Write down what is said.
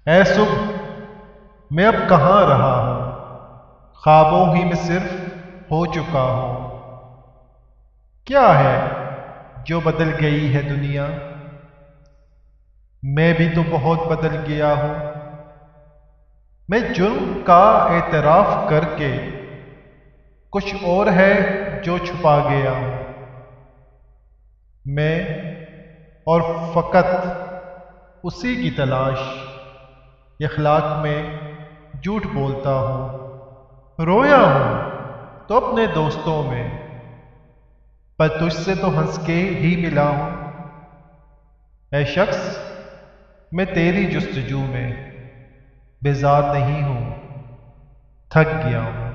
اے صبح، میں اب کہاں رہا ہوں، خوابوں ہی میں صرف ہو چکا ہوں۔ کیا ہے جو بدل گئی ہے دنیا، میں بھی تو بہت بدل گیا ہوں۔ میں جرم کا اعتراف کر کے کچھ اور ہے جو چھپا گیا ہوں۔ میں اور فقط اسی کی تلاش، اخلاق میں جھوٹ بولتا ہوں۔ رویا ہوں تو اپنے دوستوں میں، پر تجھ سے تو ہنس کے ہی ملا ہوں۔ اے شخص، میں تیری جستجو میں بیزار نہیں ہوں، تھک گیا ہوں۔